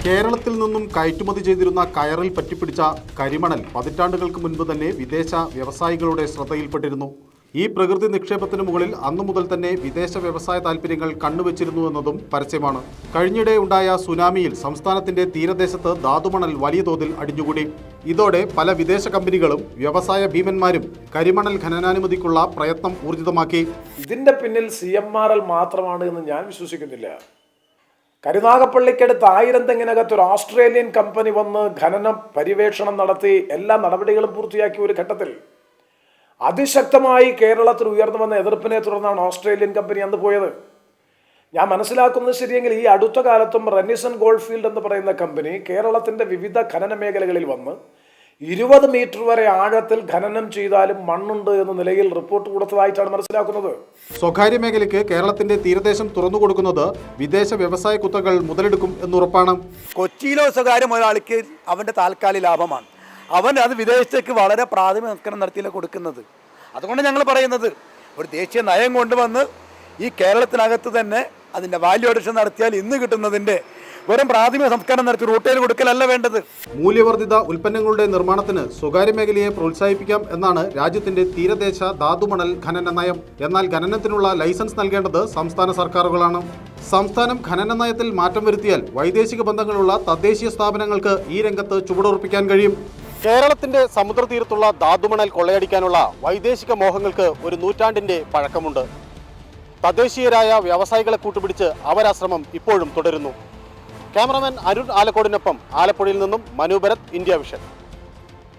കേരളത്തിൽ നിന്നും കയറ്റുമതി ചെയ്തിരുന്ന കയറിൽ പറ്റിപ്പിടിച്ച കരിമണൽ പതിറ്റാണ്ടുകൾക്ക് മുൻപ് തന്നെ വിദേശ വ്യവസായികളുടെ ശ്രദ്ധയിൽപ്പെട്ടിരുന്നു. ഈ പ്രകൃതി നിക്ഷേപത്തിനു മുകളിൽ അന്നു മുതൽ തന്നെ വിദേശ വ്യവസായ താൽപ്പര്യങ്ങൾ കണ്ണുവച്ചിരുന്നുവെന്നതും പരസ്യമാണ്. കഴിഞ്ഞിടെ ഉണ്ടായ സുനാമിയിൽ സംസ്ഥാനത്തിന്റെ തീരദേശത്ത് ധാതുമണൽ വലിയ തോതിൽ അടിഞ്ഞുകൂടി. ഇതോടെ പല വിദേശ കമ്പനികളും വ്യവസായ ഭീമന്മാരും കരിമണൽ ഖനനാനുമതിക്കുള്ള പ്രയത്നം ഊർജിതമാക്കി. ഇതിന്റെ പിന്നിൽ CMRL മാത്രമാണ് എന്ന് ഞാൻ വിശ്വസിക്കുന്നില്ല. കരുനാഗപ്പള്ളിക്കടുത്ത് 1000 തെങ്ങിനകത്ത് ഒരു ഓസ്ട്രേലിയൻ കമ്പനി വന്ന് ഖനന പര്യവേഷണം നടത്തി എല്ലാ നടപടികളും പൂർത്തിയാക്കിയ ഒരു ഘട്ടത്തിൽ അതിശക്തമായി കേരളത്തിൽ ഉയർന്നു വന്ന എതിർപ്പിനെ തുടർന്നാണ് ഓസ്ട്രേലിയൻ കമ്പനി അന്ന് പോയത്. ഞാൻ മനസ്സിലാക്കുന്നത് ശരിയെങ്കിൽ ഈ അടുത്ത കാലത്തും റെനിസൺ ഗോൾഡ്ഫീൽഡ് എന്ന് പറയുന്ന കമ്പനി കേരളത്തിന്റെ വിവിധ ഖനന മേഖലകളിൽ വന്ന് 20 മീറ്റർ വരെ ആഴത്തിൽ ഖനനം ചെയ്താലും മണ്ണുണ്ട് എന്ന നിലയിൽ റിപ്പോർട്ട് കൊടുത്തതായിട്ടാണ് മനസ്സിലാക്കുന്നത്. സ്വകാര്യ മേഖലയ്ക്ക് കേരളത്തിന്റെ തീരദേശം തുറന്നുകൊടുക്കുന്നത് വിദേശ വ്യവസായ കുത്തകൾ മുതലെടുക്കും എന്നുറപ്പാണ്. കൊച്ചിയിലോ സ്വകാര്യ ഒരാൾക്ക് അവന്റെ താൽക്കാലിക ലാഭമാണ്. അവൻ അത് വിദേശത്തേക്ക് വളരെ പ്രാഥമിക സംസ്കരണം നടത്തിയില്ല കൊടുക്കുന്നത്. അതുകൊണ്ട് ഞങ്ങൾ പറയുന്നത് ഒരു ദേശീയ നയം കൊണ്ടുവന്ന് ഈ കേരളത്തിനകത്ത് തന്നെ അതിൻ്റെ വാല്യൂ അഡിഷൻ നടത്തിയാൽ ഇന്ന് കിട്ടുന്നതിൻ്റെ വെറും പ്രാഥമിക സംസ്കരണം നടത്തി റൂട്ടേൽ കൊടുക്കലല്ല വേണ്ടത്. മൂല്യവർദ്ധിത ഉൽപ്പന്നങ്ങളുടെ നിർമ്മാണത്തിന് സ്വകാര്യ മേഖലയെ പ്രോത്സാഹിപ്പിക്കാം എന്നാണ് രാജ്യത്തിന്റെ തീരദേശ ധാതുമണൽ ഖനന നയം. എന്നാൽ ഖനനത്തിനുള്ള ലൈസൻസ് നൽകേണ്ടത് സംസ്ഥാന സർക്കാരുകളാണ്. സംസ്ഥാനം ഖനന നയത്തിൽ മാറ്റം വരുത്തിയാൽ വൈദേശിക ബന്ധങ്ങളുള്ള തദ്ദേശീയ സ്ഥാപനങ്ങൾക്ക് ഈ രംഗത്ത് ചുവടുറപ്പിക്കാൻ കഴിയും. കേരളത്തിന്റെ സമുദ്രതീരത്തുള്ള ധാതുമണൽ കൊള്ളയടിക്കാനുള്ള വൈദേശിക മോഹങ്ങൾക്ക് ഒരു നൂറ്റാണ്ടിന്റെ പഴക്കമുണ്ട്. തദ്ദേശീയരായ വ്യവസായികളെ കൂട്ടുപിടിച്ച് അവരാശ്രമം ഇപ്പോഴും തുടരുന്നു. ക്യാമറമാൻ അരുൺ ആലക്കോടിനൊപ്പം ആലപ്പുഴയിൽ നിന്നും മനു ഭരത്, ഇന്ത്യ വിഷൻ.